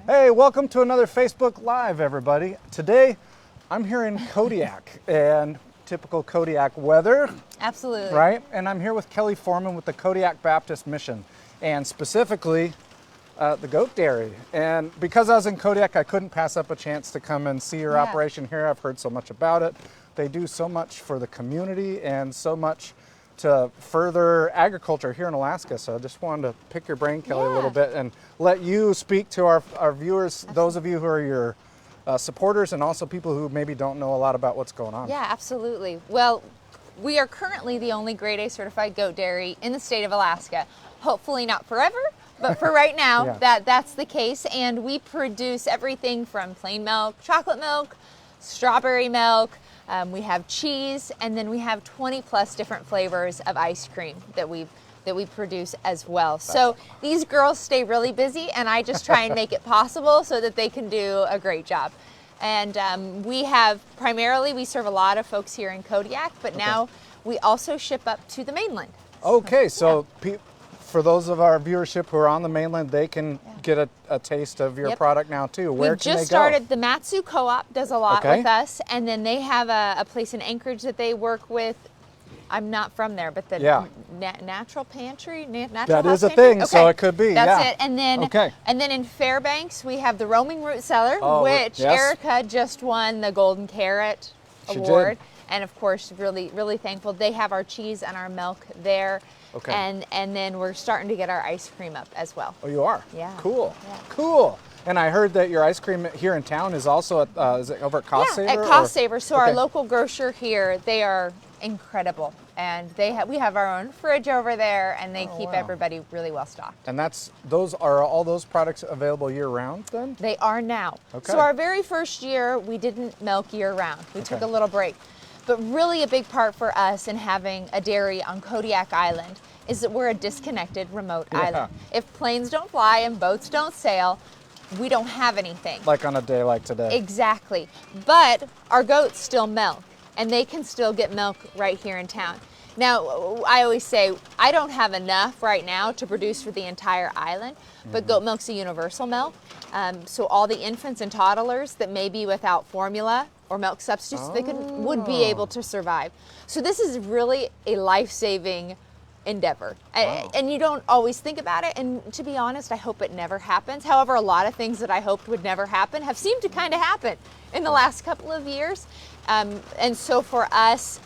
Hey, welcome to another Facebook Live, everybody. Today, I'm here in Kodiak, and typical Kodiak weather. Absolutely. Right? And I'm here with Kelly Foreman with the Kodiak Baptist Mission, and specifically, the goat dairy. And because I was in Kodiak, I couldn't pass up a chance to come and see your operation here. I've heard so much about it. They do so much for the community and so much to further agriculture here in Alaska. So I just wanted to pick your brain, Kelly, a little bit and let you speak to our viewers, those of you who are your supporters and also people who maybe don't know a lot about what's going on. Yeah, absolutely. Well, we are currently the only grade A certified goat dairy in the state of Alaska. Hopefully not forever, but for right now, that's the case. And we produce everything from plain milk, chocolate milk, strawberry milk, we have cheese, and then we have 20 plus different flavors of ice cream that we produce as well. So these girls stay really busy, and I just try and make it possible so that they can do a great job. And we serve a lot of folks here in Kodiak, but now we also ship up to the mainland. Okay, so for those of our viewership who are on the mainland, they can get a taste of your product now too. Where can they go? We just started, the Matsu Co-op does a lot with us, and then they have a place in Anchorage that they work with. I'm not from there, but the Natural Pantry, that is a thing, so it could be. That's it. And then in Fairbanks, we have the Roaming Root Cellar, which Erica just won the Golden Carrot Award. And of course, really, really thankful. They have our cheese and our milk there. Okay. And then we're starting to get our ice cream up as well. Oh, you are? Yeah. Cool. Yeah. Cool. And I heard that your ice cream here in town is also at, is it over at Cost Saver? Yeah, at Cost Saver. So our local grocer here, they are incredible. And we have our own fridge over there, and they keep everybody really well stocked. And are all those products available year round then? They are now. Okay. So our very first year, we didn't milk year round. We took a little break. But really a big part for us in having a dairy on Kodiak Island is that we're a disconnected remote island. If planes don't fly and boats don't sail, we don't have anything. Like on a day like today. Exactly. But our goats still milk, and they can still get milk right here in town. Now, I always say, I don't have enough right now to produce for the entire island, but goat milk's a universal milk. So all the infants and toddlers that may be without formula or milk substitutes, would be able to survive. So this is really a life-saving endeavor. And you don't always think about it, and to be honest, I hope it never happens. However, a lot of things that I hoped would never happen have seemed to kind of happen in the last couple of years. And so for us,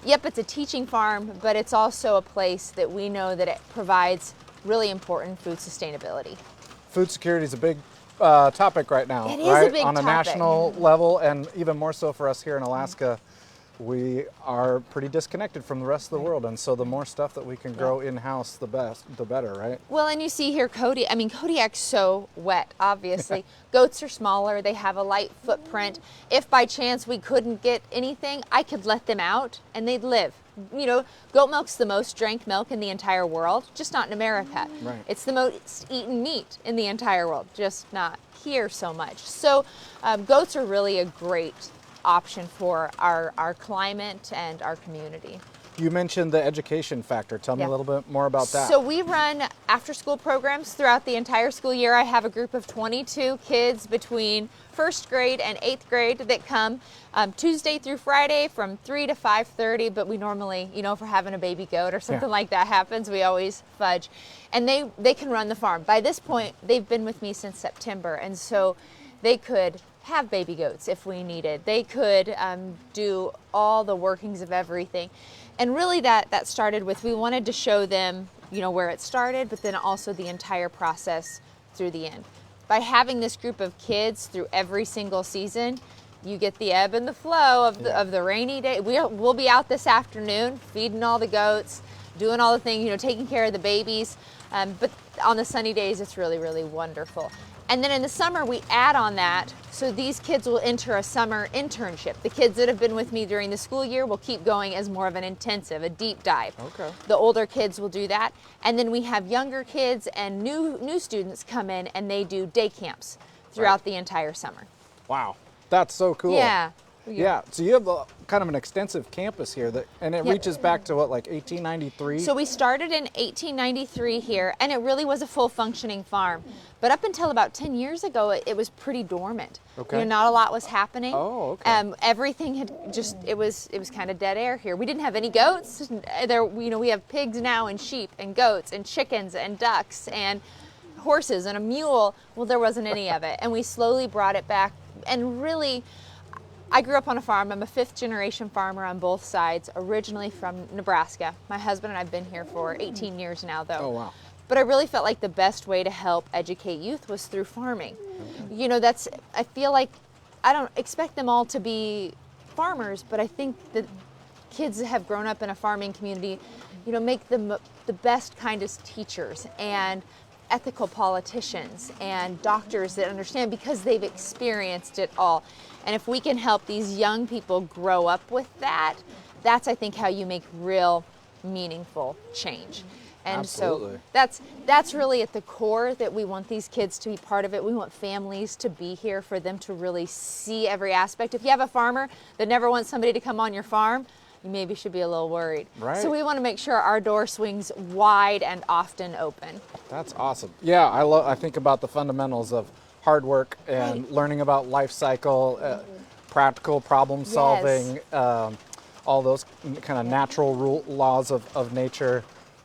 it's a teaching farm, but it's also a place that we know that it provides really important food sustainability. Food security is a big topic right now. It is a big on a topic. national level, and even more so for us here in Alaska. We are pretty disconnected from the rest of the world, and so the more stuff that we can grow in-house, the better, right? Well, and you see here, Kodiak's so wet, obviously. Goats are smaller, they have a light footprint. If by chance we couldn't get anything, I could let them out and they'd live. You know, goat milk's the most drank milk in the entire world, just not in America. Right. It's the most eaten meat in the entire world, just not here so much. So goats are really a great option for our climate and our community. You mentioned the education factor. Tell me a little bit more about that. So we run after-school programs throughout the entire school year. I have a group of 22 kids between first grade and 8th grade that come Tuesday through Friday from 3 to 5:30, but we normally, if we're having a baby goat or something like that happens, we always fudge. And they can run the farm. By this point, they've been with me since September, and so they could have baby goats if we needed. They could do all the workings of everything. And really that started with, we wanted to show them, where it started, but then also the entire process through the end. By having this group of kids through every single season, you get the ebb and the flow of the rainy day. We'll be out this afternoon feeding all the goats, doing all the things, taking care of the babies. But on the sunny days, it's really, really wonderful. And then in the summer, we add on that, so these kids will enter a summer internship. The kids that have been with me during the school year will keep going as more of an intensive, a deep dive. Okay. The older kids will do that. And then we have younger kids and new students come in, and they do day camps throughout the entire summer. Wow, that's so cool. Yeah. Yeah, so you have kind of an extensive campus here, and it Yep. reaches back to what, like 1893? So we started in 1893 here, and it really was a full functioning farm. But up until about 10 years ago, it was pretty dormant. Okay. Not a lot was happening. Oh, okay. Everything had just, it was kind of dead air here. We didn't have any goats. We have pigs now, and sheep and goats and chickens and ducks and horses and a mule. Well, there wasn't any of it. And we slowly brought it back. And really, I grew up on a farm. I'm a 5th generation farmer on both sides, originally from Nebraska. My husband and I have been here for 18 years now, though. Oh, wow. But I really felt like the best way to help educate youth was through farming. I feel like I don't expect them all to be farmers, but I think that kids that have grown up in a farming community, make them the best kindest teachers and ethical politicians and doctors that understand because they've experienced it all. And if we can help these young people grow up with that, that's, I think, how you make real meaningful change. And Absolutely. so that's really at the core, that we want these kids to be part of it. We want families to be here for them to really see every aspect. If you have a farmer that never wants somebody to come on your farm, you maybe should be a little worried. Right. So we want to make sure our door swings wide and often open. That's awesome. Yeah, I think about the fundamentals of hard work and Right. learning about life cycle, practical problem solving, all those kind of natural laws of nature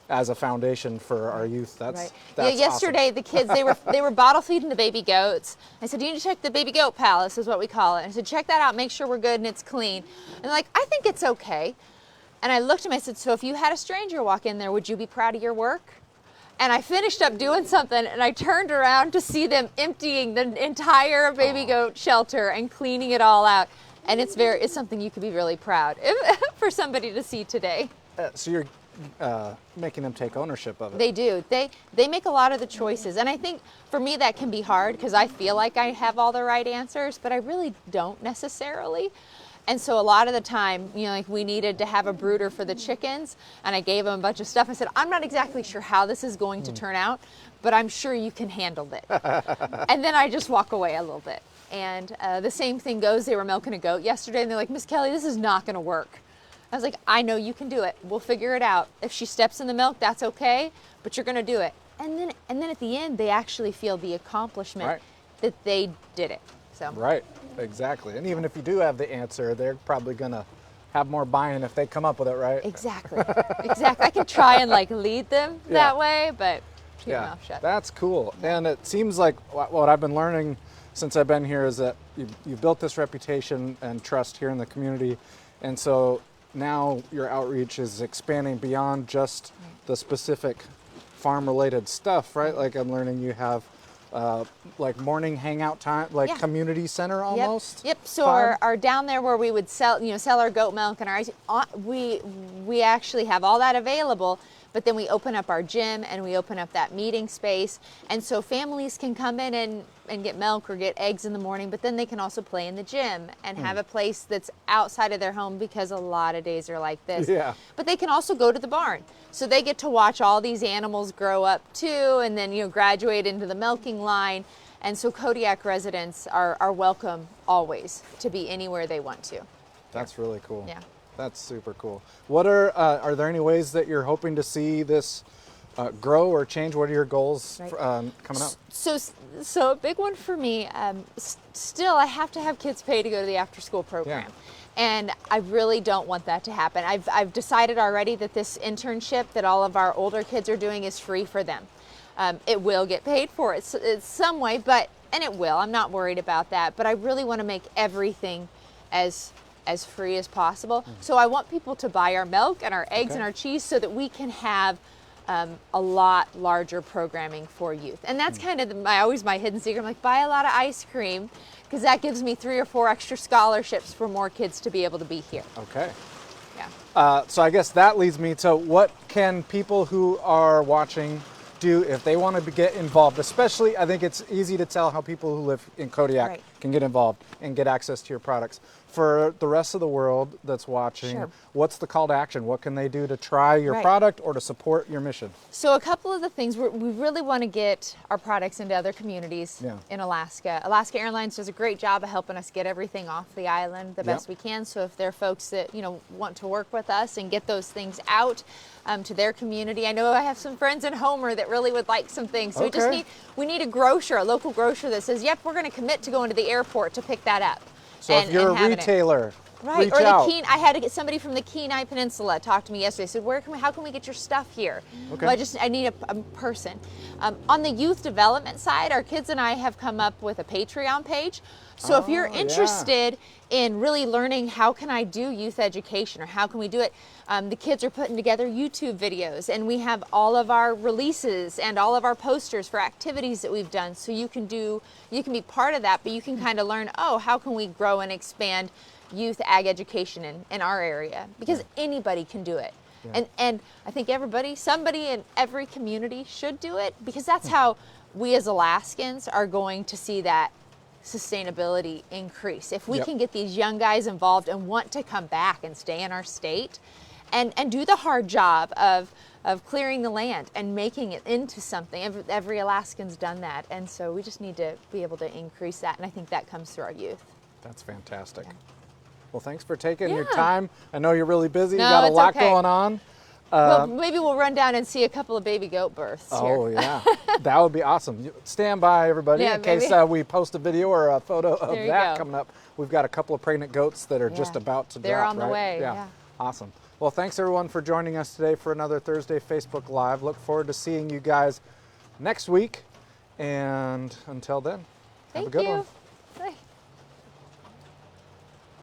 as a foundation for our youth. That's yesterday awesome. the kids they were bottle feeding the baby goats. I said, you need to check the baby goat palace, is what we call it. I said, check that out, make sure we're good and it's clean. And they're like, I think it's okay. And I looked at them, I said, so if you had a stranger walk in there, would you be proud of your work? And I finished up doing something, and I turned around to see them emptying the entire baby goat shelter and cleaning it all out. And it's something you could be really proud for somebody to see today. So you're making them take ownership of it. They do. They make a lot of the choices. And I think for me that can be hard because I feel like I have all the right answers, but I really don't necessarily. And so a lot of the time, like we needed to have a brooder for the chickens, and I gave them a bunch of stuff. I said, I'm not exactly sure how this is going to turn out, but I'm sure you can handle it. And then I just walk away a little bit. And the same thing goes, they were milking a goat yesterday, and they're like, Miss Kelly, this is not going to work. I was like, I know you can do it. We'll figure it out. If she steps in the milk, that's okay, but you're going to do it. And then at the end, they actually feel the accomplishment that they did it. So. Right, exactly. And even if you do have the answer, they're probably going to have more buy-in if they come up with it, right? Exactly. Exactly. I can try and lead them that way, but keep your mouth shut. That's cool. And it seems like what I've been learning since I've been here is that you've built this reputation and trust here in the community. And so now your outreach is expanding beyond just the specific farm-related stuff, right? Like I'm learning you have morning hangout time, community center almost. Yep. So our down there where we would sell our goat milk and our ice, we actually have all that available. But then we open up our gym and we open up that meeting space. And so families can come in and get milk or get eggs in the morning, but then they can also play in the gym and have a place that's outside of their home because a lot of days are like this. Yeah. But they can also go to the barn. So they get to watch all these animals grow up too, and then graduate into the milking line. And so Kodiak residents are welcome always to be anywhere they want to. That's really cool. Yeah. That's super cool. What are there any ways that you're hoping to see this grow or change? What are your goals coming up? So a big one for me, still I have to have kids pay to go to the after school program. Yeah. And I really don't want that to happen. I've decided already that this internship that all of our older kids are doing is free for them. It will get paid for it's some way, and it will. I'm not worried about that. But I really want to make everything as free as possible. So I want people to buy our milk and our eggs and our cheese so that we can have a lot larger programming for youth. And that's kind of my hidden secret. I'm like, buy a lot of ice cream because that gives me 3 or 4 extra scholarships for more kids to be able to be here. Okay. Yeah. So I guess that leads me to what can people who are watching do if they want to get involved? Especially, I think it's easy to tell how people who live in Kodiak can get involved and get access to your products. For the rest of the world that's watching, Sure. what's the call to action? What can they do to try your Right. product or to support your mission? So a couple of the things, we really want to get our products into other communities in Alaska. Alaska Airlines does a great job of helping us get everything off the island the best we can. So if there are folks that, you know, want to work with us and get those things out to their community. I know I have some friends in Homer that really would like some things. So we need a grocer, a local grocer that says, yep, we're going to commit to going to the airport to pick that up. So if you're a retailer, right, reach or out. I had to get somebody from the Kenai Peninsula talk to me yesterday. Said, how can we get your stuff here? Okay. Well, I need a person. On the youth development side, our kids and I have come up with a Patreon page. So if you're interested in really learning how can I do youth education or how can we do it, the kids are putting together YouTube videos, and we have all of our releases and all of our posters for activities that we've done. So you can be part of that, but you can kind of learn, how can we grow and expand youth ag education in our area, because anybody can do it. And I think somebody in every community should do it, because that's how we as Alaskans are going to see that sustainability increase. If we can get these young guys involved and want to come back and stay in our state and do the hard job of clearing the land and making it into something. Every Alaskan's done that, and so we just need to be able to increase that, and I think that comes through our youth. That's fantastic. Well, thanks for taking your time. I know you're really busy. No, you got a it's lot okay. going on. Well, maybe we'll run down and see a couple of baby goat births here. Oh, yeah. That would be awesome. Stand by, everybody, in case we post a video or a photo of that coming up. We've got a couple of pregnant goats that are just about to drop. They're on the way. Yeah. Awesome. Well, thanks, everyone, for joining us today for another Thursday Facebook Live. Look forward to seeing you guys next week. And until then, have a good one.